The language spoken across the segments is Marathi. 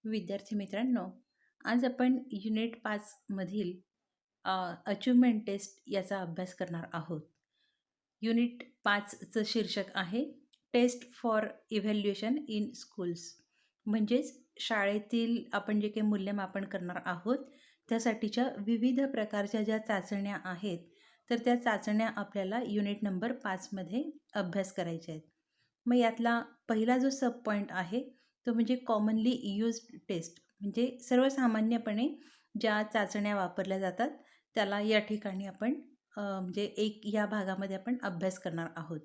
विद्यार्थी मित्रांनो, आज आपण युनिट 5 मधील अचिव्हमेंट टेस्ट याचा अभ्यास करणार आहोत. युनिट 5चं शीर्षक आहे test for evaluation in schools. म्हणजेच शाळेतील आपण जे काही मूल्यमापन करणार आहोत, त्यासाठीच्या विविध प्रकारच्या ज्या चाचण्या आहेत, तर त्या चाचण्या आपल्याला युनिट नंबर 5 मध्ये अभ्यास करायच्या आहेत. मग यातला पहिला जो सब पॉईंट आहे, तो म्हणजे कॉमनली यूज्ड टेस्ट. म्हणजे सर्वसामान्यपणे ज्या चाचण्या वापरल्या जातात, त्याला या ठिकाणी आपण म्हणजे एक या भागामध्ये आपण अभ्यास करणार आहोत.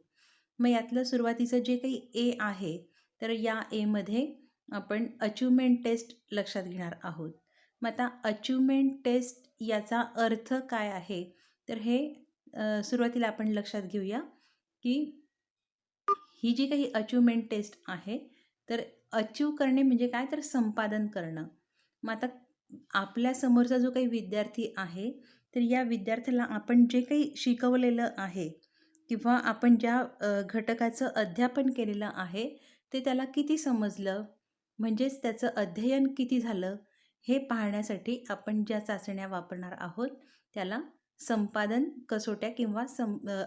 मग यातलं सुरुवातीचं जे काही ए आहे, तर या एमध्ये आपण अचिव्हमेंट टेस्ट लक्षात घेणार आहोत. मग आता अचिव्हमेंट टेस्ट याचा अर्थ काय आहे, तर हे सुरुवातीला आपण लक्षात घेऊया, की ही जी काही अचिव्हमेंट टेस्ट आहे, तर अचीव्ह करणे म्हणजे काय, तर संपादन करणं. मग आता आपल्या समोरचा जो काही विद्यार्थी आहे, तर या विद्यार्थ्याला आपण जे काही शिकवलेलं आहे किंवा आपण ज्या घटकाचं अध्यापन केलेलं आहे, ते त्याला किती समजलं, म्हणजेच त्याचं अध्ययन किती झालं, हे पाहण्यासाठी आपण ज्या चाचण्या वापरणार आहोत, त्याला संपादन कसोट्या किंवा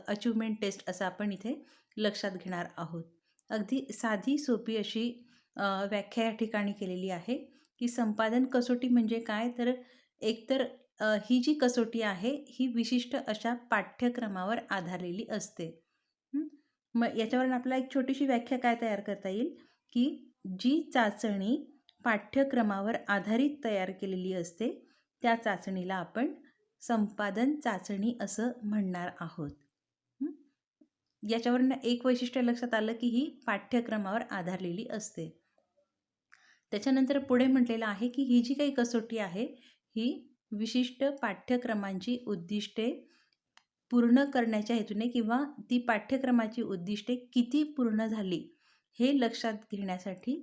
अचिव्हमेंट टेस्ट असं आपण इथे लक्षात घेणार आहोत. अगदी साधी सोपी अशी व्याख्या या ठिकाणी केलेली आहे, की संपादन कसोटी म्हणजे काय, तर एकतर ही जी कसोटी आहे, ही विशिष्ट अशा पाठ्यक्रमावर आधारलेली असते. हं. मग याच्यावरून आपल्याला एक छोटीशी व्याख्या काय तयार करता येईल, की जी चाचणी पाठ्यक्रमावर आधारित तयार केलेली असते, त्या चाचणीला आपण संपादन चाचणी असं म्हणणार आहोत. याच्यावरून एक वैशिष्ट्य लक्षात आलं, की ही पाठ्यक्रमावर आधारलेली असते. त्याच्यानंतर पुढे म्हटलेलं आहे, की ही जी काही कसोटी आहे, ही विशिष्ट पाठ्यक्रमांची उद्दिष्टे पूर्ण करण्याच्या हेतूने किंवा ती पाठ्यक्रमाची उद्दिष्टे किती पूर्ण झाली, हे लक्षात घेण्यासाठी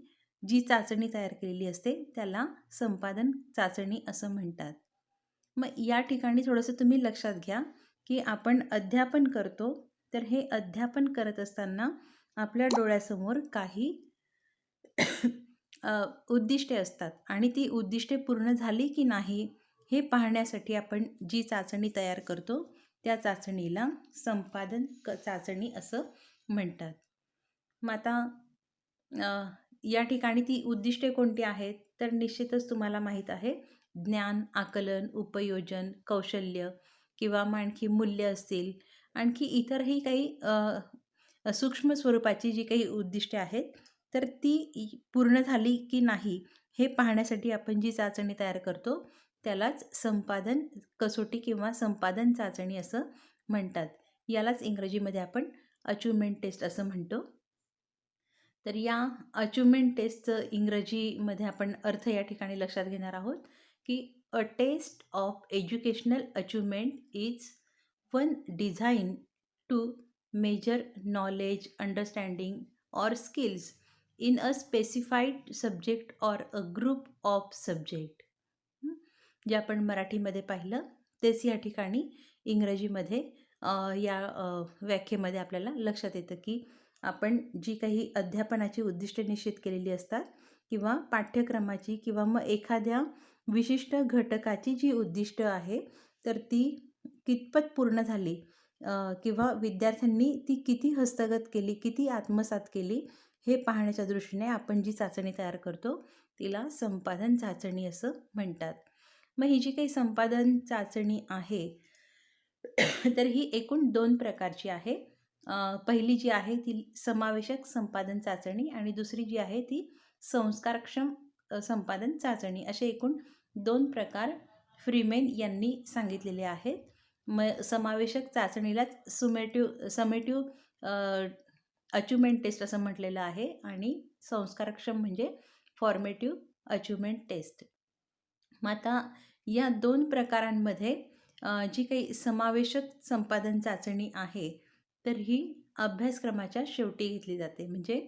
जी चाचणी तयार केलेली असते, त्याला संपादन चाचणी असं म्हणतात. मग या ठिकाणी थोडंसं तुम्ही लक्षात घ्या, की आपण अध्यापन करतो, तर हे अध्यापन करत असताना आपल्या डोळ्यासमोर काही उद्दिष्टे असतात आणि ती उद्दिष्टे पूर्ण झाली की नाही, हे पाहण्यासाठी आपण जी चाचणी तयार करतो, त्या चाचणीला संपादन चाचणी असं म्हणतात. मग आता या ठिकाणी ती उद्दिष्टे कोणती आहेत, तर निश्चितच तुम्हाला माहीत आहे, ज्ञान, आकलन, उपयोजन, कौशल्य किंवा मग आणखी मूल्य असतील, आणखी इतरही काही सूक्ष्म स्वरूपाची जी काही उद्दिष्टे आहेत, तर ती पूर्ण झाली की नाही, हे पाहण्यासाठी आपण जी चाचणी तयार करतो, त्यालाच संपादन कसोटी किंवा संपादन चाचणी असं म्हणतात. यालाच इंग्रजीमध्ये आपण अचिव्हमेंट टेस्ट असं म्हणतो. तर या अचिव्हमेंट टेस्टचं इंग्रजीमध्ये आपण अर्थ या ठिकाणी लक्षात घेणार आहोत, की a test of educational achievement is one design to measure knowledge, understanding or skills in a specified subject or a group of subject. जे आपण मराठीमध्ये पाहिलं, तेच या ठिकाणी इंग्रजीमध्ये या व्याख्येमध्ये आपल्याला लक्षात येतं, की आपण जी काही अध्यापनाची उद्दिष्टे निश्चित केलेली असतात किंवा पाठ्यक्रमाची किंवा मग एखाद्या विशिष्ट घटकाची जी उद्दिष्ट आहे, तर ती कितपत पूर्ण झाली किंवा विद्यार्थ्यांनी ती किती हस्तगत केली, किती आत्मसात केली, हे पाहण्याच्या दृष्टीने आपण जी चाचणी तयार करतो, तिला संपादन चाचणी असं म्हणतात. मग ही जी काही संपादन चाचणी आहे, तर ही एकूण 2 प्रकारची आहे. पहिली जी आहे ती समावेशक संपादन चाचणी आणि दुसरी जी आहे ती संस्कारक्षम संपादन चाचणी, असे एकूण 2 प्रकार फ्रीमेन यांनी सांगितलेले आहेत. मग समावेशक चाचणीलाच समेटिव्ह अचिव्हमेंट टेस्ट असं म्हटलेलं आहे आणि संस्कारक्षम म्हणजे फॉर्मेटिव्ह अचिव्हमेंट टेस्ट. मग आता या 2 प्रकारांमध्ये जी काही समावेशक संपादन चाचणी आहे, तर ही अभ्यासक्रमाच्या शेवटी घेतली जाते. म्हणजे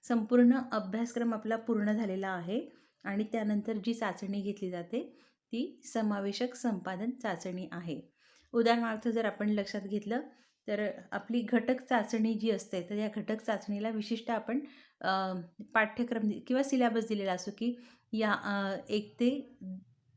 संपूर्ण अभ्यासक्रम आपला पूर्ण झालेला आहे आणि त्यानंतर जी चाचणी घेतली जाते, ती समावेशक संपादन चाचणी आहे. उदाहरणार्थ जर आपण लक्षात घेतलं, तर आपली घटक चाचणी जी असते, तर या घटक चाचणीला विशिष्ट आपण पाठ्यक्रम किंवा सिलॅबस दिलेला असतो की या 1 ते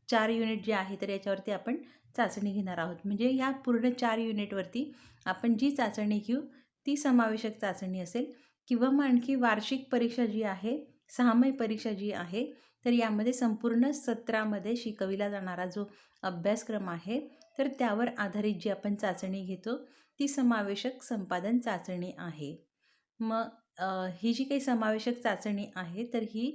4 युनिट जे आहे तर याच्यावरती आपण चाचणी घेणार आहोत. म्हणजे ह्या पूर्ण 4 युनिटवरती आपण जी चाचणी घेऊ ती समावेशक चाचणी असेल किंवा मग आणखी वार्षिक परीक्षा जी आहे, सहामाही परीक्षा जी आहे, तर यामध्ये संपूर्ण सत्रामध्ये शिकविला जाणारा जो अभ्यासक्रम आहे तर त्यावर आधारित जी आपण चाचणी घेतो ती समावेशक संपादन चाचणी आहे. मग ही जी काही समावेशक चाचणी आहे तर ही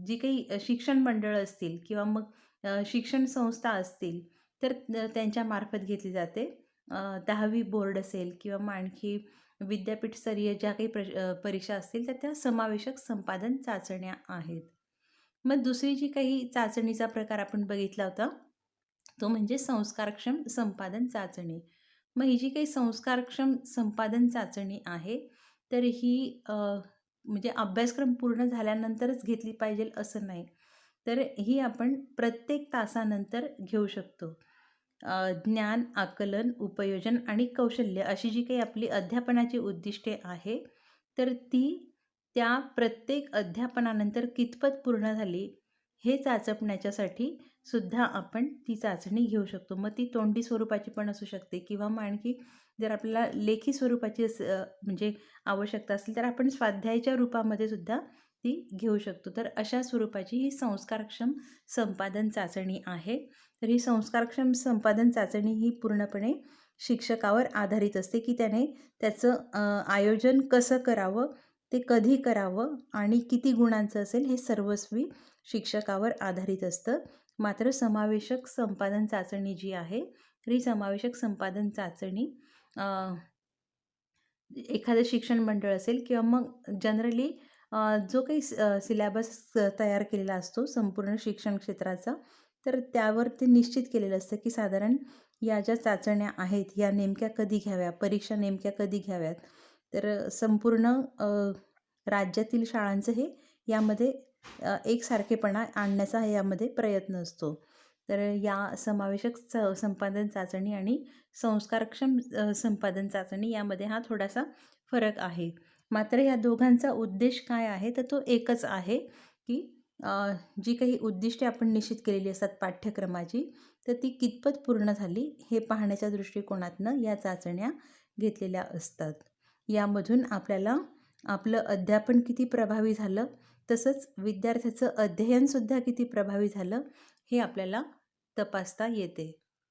जी काही शिक्षण मंडळं असतील किंवा मग शिक्षण संस्था असतील तर त्यांच्यामार्फत घेतली जाते. 10वी बोर्ड असेल किंवा मग आणखी विद्यापीठस्तरीय ज्या काही परीक्षा असतील तर त्या समावेशक संपादन चाचण्या आहेत. मग दुसरी जी काही चाचणीचा प्रकार आपण बघितला होता तो म्हणजे संस्कारक्षम संपादन चाचणी. मग ही जी काही संस्कारक्षम संपादन चाचणी आहे तर ही म्हणजे अभ्यासक्रम पूर्ण झाल्यानंतरच घेतली पाहिजे असं नाही. तर ही आपण प्रत्येक तासानंतर घेऊ शकतो. ज्ञान, आकलन, उपयोजन आणि कौशल्य अशी जी काही आपली अध्यापनाची उद्दिष्टे आहे तर ती त्या प्रत्येक अध्यापनानंतर कितपत पूर्ण झाली हे चाचपण्याच्यासाठी सुद्धा आपण ती चाचणी घेऊ शकतो. मग ती तोंडी स्वरूपाची पण असू शकते किंवा मग आणखी जर आपल्याला लेखी स्वरूपाची म्हणजे आवश्यकता असेल तर आपण स्वाध्यायाच्या रूपामध्ये सुद्धा ती घेऊ शकतो. तर अशा स्वरूपाची ही संस्कारक्षम संपादन चाचणी आहे. तर ही संस्कारक्षम संपादन चाचणी ही पूर्णपणे शिक्षकावर आधारित असते की त्याने त्याचं आयोजन कसं करावं, ते कधी करावं आणि किती गुणांचं असेल हे सर्वस्वी शिक्षकावर आधारित असतं. मात्र समावेशक संपादन चाचणी जी आहे तर ही समावेशक संपादन चाचणी एखादं शिक्षण मंडळ असेल किंवा मग जनरली जो काही सिलॅबस तयार केलेला असतो संपूर्ण शिक्षण क्षेत्राचा तर त्यावर ते निश्चित केलेलं असतं की साधारण या ज्या चाचण्या आहेत या नेमक्या कधी घ्याव्या, परीक्षा नेमक्या कधी घ्याव्यात. तर संपूर्ण राज्यातील शाळांचं हे यामध्ये एकसारखेपणा आणण्याचा यामध्ये प्रयत्न असतो. तर या समावेशक संपादन चाचणी आणि संस्कारक्षम संपादन चाचणी यामध्ये हा थोडासा फरक आहे. मात्र या दोघांचा उद्देश काय आहे तर तो एकच आहे की जी काही उद्दिष्टे आपण निश्चित केलेली असतात पाठ्यक्रमाची तर ती कितपत पूर्ण झाली हे पाहण्याच्या दृष्टिकोनातनं या चाचण्या घेतलेल्या असतात. यामधून आपल्याला आपलं अध्यापन किती प्रभावी झालं तसंच विद्यार्थ्याचं अध्ययनसुद्धा किती प्रभावी झालं हे आपल्याला तपासता येते.